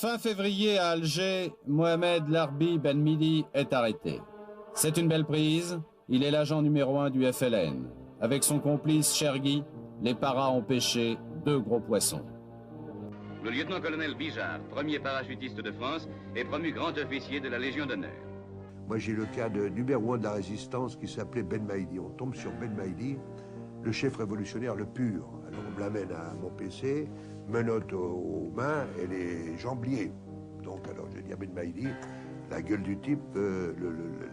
Fin février à Alger, Mohamed Larbi Ben Midi est arrêté. C'est une belle prise, il est l'agent numéro 1 du FLN. Avec son complice Chergui, les paras ont pêché 2 gros poissons. Le lieutenant-colonel Bijard, premier parachutiste de France, est promu grand officier de la Légion d'honneur. Moi j'ai le cas de numéro 1 de la résistance qui s'appelait Ben Maïdi. On tombe sur Ben Maïdi, le chef révolutionnaire le pur. Alors on me l'amène à mon PC, menottes aux mains et les jambes liées. Donc alors je dis à Ben Maïdi, la gueule du type,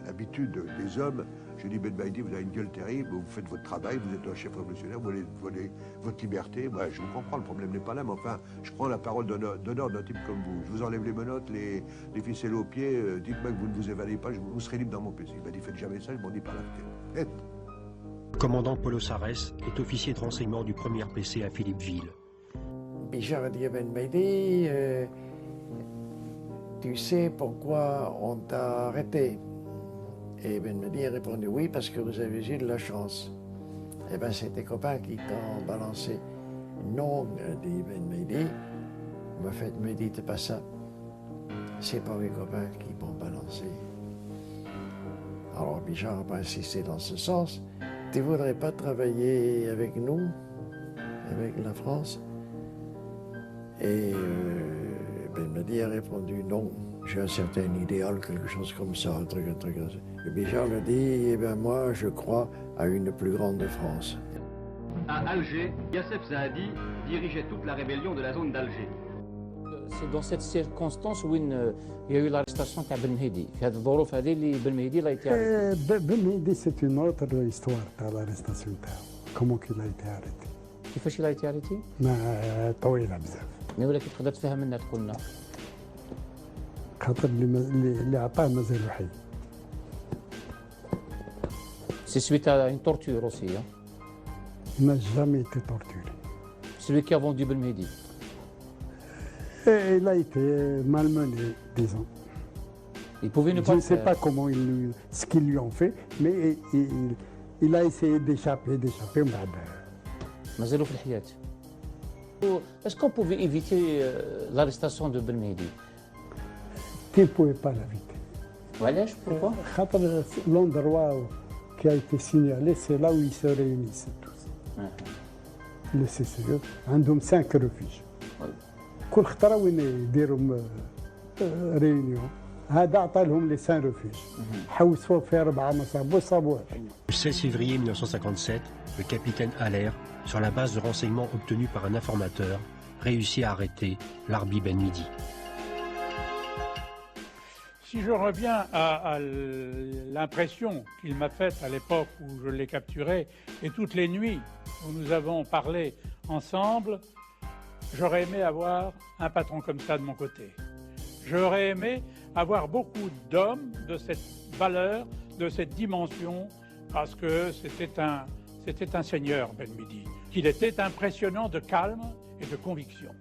l'habitude des hommes, je dis Ben Maïdi, vous avez une gueule terrible, vous faites votre travail, vous êtes un chef révolutionnaire, vous voulez votre liberté. Moi je vous comprends, le problème n'est pas là, mais enfin je prends la parole d'honneur d'un type comme vous. Je vous enlève les menottes, les ficelles aux pieds, dites-moi que vous ne vous évadez pas, vous serez libre dans mon PC. Il m'a dit faites jamais ça, je m'en dis pas la tête. Le commandant Polo Sarès est officier de renseignement du 1er RPC à Philippeville. Bijard a dit à Ben Maïdi, tu sais pourquoi on t'a arrêté? Et Ben Maïdi a répondu oui, parce que vous avez eu de la chance. Eh bien, c'est tes copains qui t'ont balancé. Non, dit Ben Maïdi, me faites me dites pas ça. C'est pas mes copains qui m'ont balancé. Alors Bijard n'a pas insisté dans ce sens. Tu ne voudrais pas travailler avec nous, avec la France? Et Ben Maïdi a répondu non, j'ai un certain idéal, quelque chose comme ça, un truc. Et Bijard a dit, eh bien moi je crois à une plus grande France. À Alger, Yassef Saadi dirigeait toute la rébellion de la zone d'Alger. C'est dans cette circonstance où il y a eu l'arrestation de Ben Mehdi. في هذه الظروف هذه اللي Ben Mehdi a été arrêté. Ben Mehdi, c'est une autre histoire تاع l'arrestation تاعو. Comment qu'il a été arrêté. كيفاش il a été arrêté؟ ما طويلة بزاف. ولكن تقدر تفهم لنا تقول لنا. خاطر اللي عطاه مازال حي. C'est suite à une torture aussi. Hein? Il n'a jamais été torturé. Celui qui a vendu Ben Mehdi. Et il a été malmené, disons. Il pouvait ne pas Je ne sais pas comment ce qu'ils lui ont fait, mais il a essayé d'échapper. مازالوا في الحياة. Est-ce qu'on pouvait éviter l'arrestation de Ben Mehdi? Tu ne pouvais pas l'éviter. وعلاش؟ Pourquoi? L'endroit qui a été signalé, c'est là où ils se réunissent tous. Le CCE, عندهم 5 refuges. كل خطرة وين يديروا réunion. هذا عطى لهم les 5 refuges. حوسوا في 4 مصاب وصابوه. Le 16 février 1957, le capitaine Haller, sur la base de renseignements obtenus par un informateur, réussit à arrêter Larbi Ben Midi. Si je reviens à l'impression qu'il m'a faite à l'époque où je l'ai capturé et toutes les nuits où nous avons parlé ensemble, j'aurais aimé avoir un patron comme ça de mon côté. J'aurais aimé avoir beaucoup d'hommes de cette valeur, de cette dimension, parce que c'était un seigneur, Ben Midi. Il était impressionnant de calme et de conviction.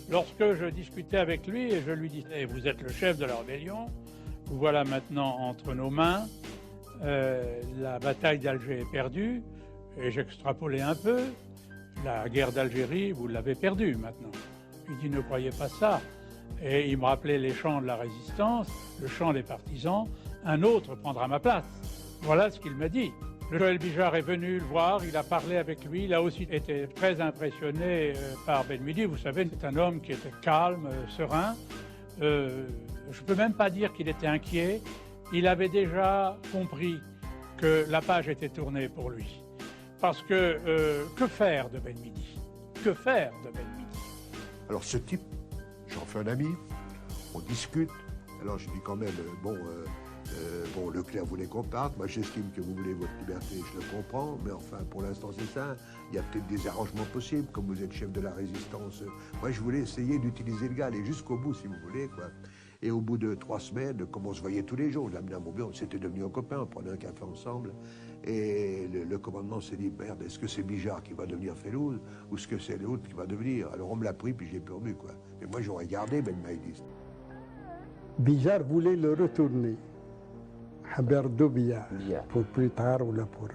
Lorsque je discutais avec lui et je lui disais « Vous êtes le chef de la rébellion, vous voilà maintenant entre nos mains, la bataille d'Alger est perdue » et j'extrapolais un peu, la guerre d'Algérie, vous l'avez perdue maintenant. Il dit « Ne croyez pas ça ». Et il me rappelait les chants de la résistance, le chant des partisans, un autre prendra ma place. Voilà ce qu'il m'a dit. Le Joël Bijard est venu le voir, il a parlé avec lui, il a aussi été très impressionné par Ben Midi. Vous savez, c'est un homme qui était calme, serein. Je ne peux même pas dire qu'il était inquiet. Il avait déjà compris que la page était tournée pour lui. Parce que faire de Ben Midi? Que faire de Ben Midi? Alors ce type, j'en fais un ami, on discute. Alors je dis quand même, bon, Leclerc voulait qu'on parte. Moi, j'estime que vous voulez votre liberté, je le comprends. Mais enfin, pour l'instant, c'est ça. Il y a peut-être des arrangements possibles, comme vous êtes chef de la résistance. Moi, je voulais essayer d'utiliser le gars, aller jusqu'au bout, si vous voulez, quoi. Et au bout de 3 semaines, comme on se voyait tous les jours, je l'ai amené à mon bureau, on s'était devenus un copain, on prenait un café ensemble. Et le commandement s'est dit, merde, est-ce que c'est Bijard qui va devenir Fellouz, ou est-ce que c'est l'autre qui va devenir? Alors on me l'a pris, puis je l'ai perdu, quoi. Mais moi, j'aurais gardé Ben Maïdi. Bijard voulait le retourner. حبردو بيا pour plus tard ولا pour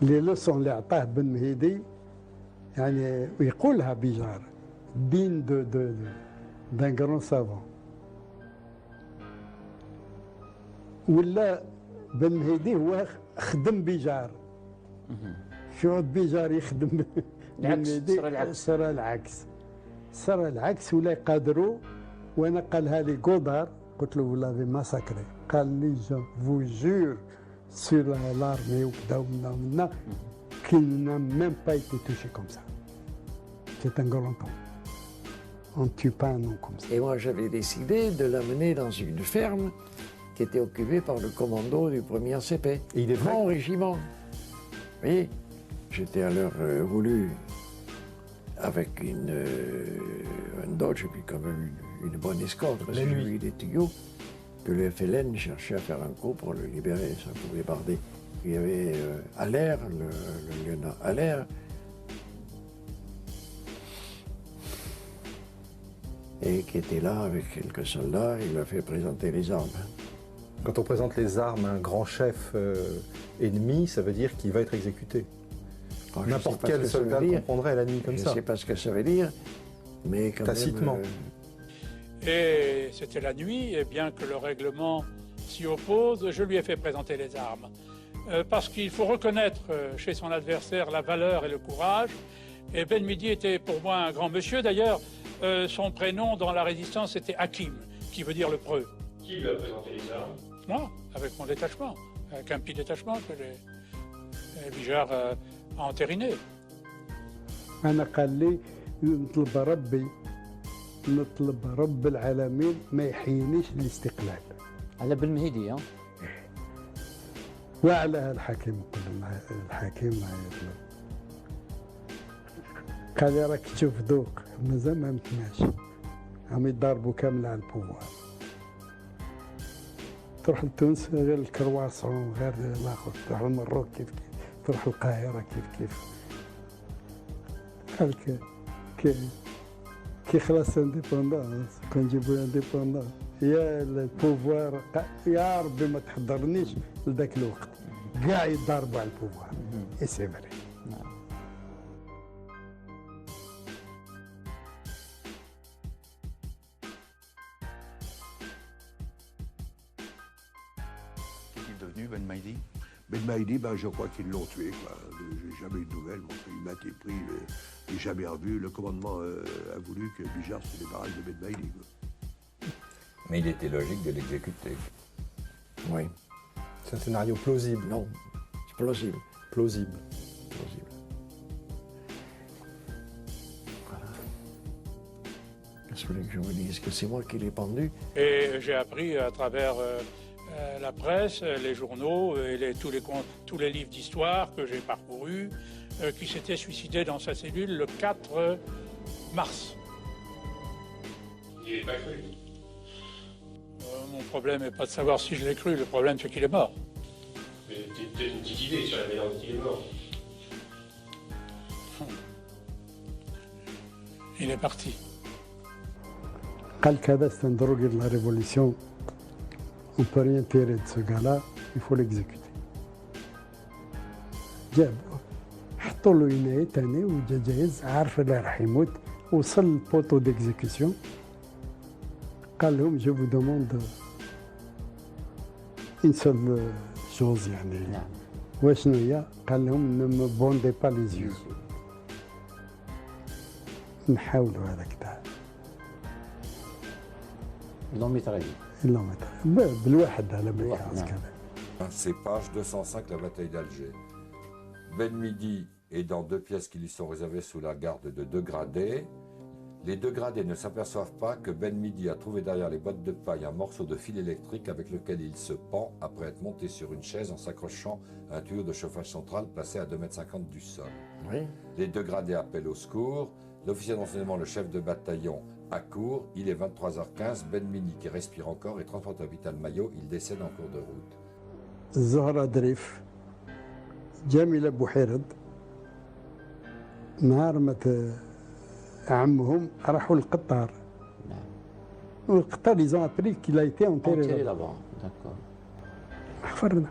les leçons اللي عطاه بن مهيدي يعني ويقولها بيجار digne d'un grand savant. ولا بن مهيدي هو خدم بيجار شعود بيجار يخدم بن مهيدي صار العكس ولا يقادروا وانا قالها لي غودار قلت له ولا في ماساكري قال لي جو فو جور سور لارمي وكذا ومنا qui n'a même pas été touché comme ça. C'est un grand homme. On ne tue pas un homme comme ça. Et moi, j'avais décidé de l'amener dans une ferme qui était occupée par le commando du 1er CP. Et il est Grand régiment. Vous voyez, j'étais alors voulu avec un Dodge et puis quand même une bonne escorte, parce que j'ai eu des tuyaux que le FLN cherchait à faire un coup pour le libérer, ça pouvait barder. Il y avait Allaire, le lieutenant Allaire, et qui était là avec quelques soldats, il m'a fait présenter les armes. Quand on présente les armes à un grand chef ennemi, ça veut dire qu'il va être exécuté. Alors, n'importe quel soldat comprendrait la nuit comme ça. Je ne sais pas ce que ça veut dire, mais quand tacitement. même... Et c'était la nuit, et bien que le règlement s'y oppose, je lui ai fait présenter les armes. Parce qu'il faut reconnaître chez son adversaire la valeur et le courage. Et Ben Midi était pour moi un grand monsieur. D'ailleurs, son prénom dans la résistance était Hakim, qui veut dire le preux. Qui lui a présenté les armes? Moi, avec mon détachement, avec un petit détachement que les Bijard a entériné. أنا قال لي نطلب ربي نطلب رب العالمين ما يحيينيش الاستقلال. على بن مهيدي ها؟ وعلى الحكيم يقول الحكيم ما يطلب. قال لي راك تشوف ذوق مازال ما متناش هم يضربوا كامل على البوفوار. تروح لتونس غير الكرواسون غير الاخر تروح للمروك كيف تروح القاهره كيف قال كي خلاص انديبوندونس كون جيبوا انديبوندونس يا البوفوار يا ربي ما تحضرنيش لذاك الوقت كاع يضربوا على البوفوار اي سي فري. Qu'est-il devenu, Ben Mahdi? Ben Mahdi, je crois qu'ils l'ont tué. J'ai jamais eu de nouvelles. Bon, il m'a été pris, j'ai jamais revu. Le commandement a voulu que Bijard se débarrasse de Ben Mahdi. Mais il était logique de l'exécuter. Oui. C'est un scénario plausible. Non, c'est plausible. Plausible. Plausible. Voilà. Qu'est-ce que vous voulez que je vous dise? Que c'est moi qui l'ai pendu? Et j'ai appris à travers la presse, les journaux et tous les livres d'histoire que j'ai parcourus, qu'il s'était suicidé dans sa cellule le 4 mars. Il n'est pas cru. Mon problème n'est pas de savoir si je l'ai cru, le problème c'est qu'il est mort. Mais peut-être une petite idée sur la manière dont il est mort. Il est parti. قال كذا c'est un drogué de la révolution. On ne peut rien tirer de ce gars-là, il faut l'exécuter. جابوه حطوا له عناية تاني وجا جاهز عارف اللي راح يموت وصل البوتو ديكزيكسيون قال لهم جو فو دوموند اون سول شوز يعني واشنو هي؟ قال لهم ne me bondez pas les yeux. نحاولوا هذاك تاع لوميتراي بالواحد على بالواحد كذا. C'est page 205, la bataille d'Alger. Ben Midi est dans 2 pièces qui lui sont réservées sous la garde de 2 gradés. Les 2 gradés ne s'aperçoivent pas que Ben Midi a trouvé derrière les bottes de paille un morceau de fil électrique avec lequel il se pend après être monté sur une chaise en s'accrochant à un tuyau de chauffage central placé à 2,50 m du sol. Oui. Les 2 gradés appellent au secours. L'officier d'enseignement, le chef de bataillon, accourt. Il est 23h15. Ben Midi, qui respire encore, est transporté à l'hôpital Maillot. Il décède en cours de route. الزهرة دريف جميلة بوحيرد نهار ما عمهم راحوا للقطار. والقطار ils ont appris qu'il a été enterré là-bas. D'accord. حفرنا.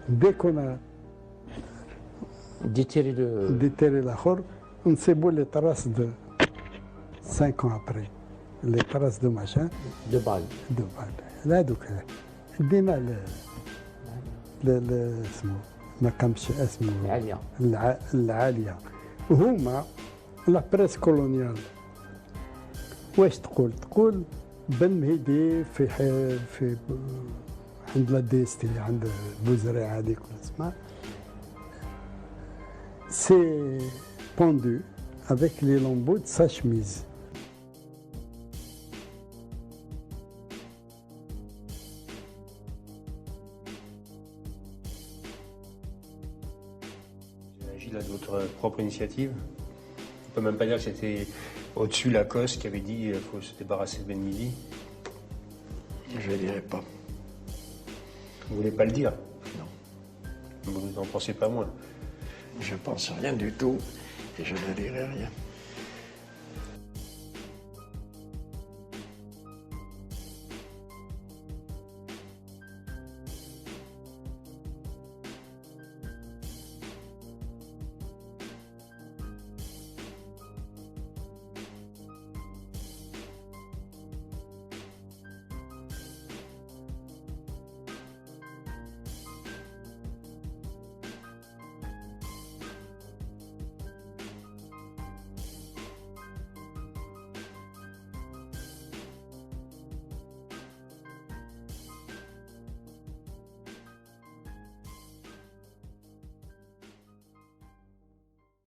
dès qu'on a déterré الآخر نسيبوا les traces de 5 ans après, les traces de machin. De balles. De balles. لا دوك ديما اسمه ما كانش اسمه العالية. العالية. هما لا بريس كولونيال واش تقول؟ تقول بن مهدي في عند لا ديستي عند بوزريعه هذيك اسمها سي بوندو avec les lambeaux de sa chemise. Il a d'autres propre initiative. On peut même pas dire que c'était au-dessus Lacoste qui avait dit qu'il faut se débarrasser de Ben Midi. Je ne dirai pas. Vous voulez pas le dire? Non. Vous n'en pensez pas moins? Je pense rien du tout et je ne dirai rien.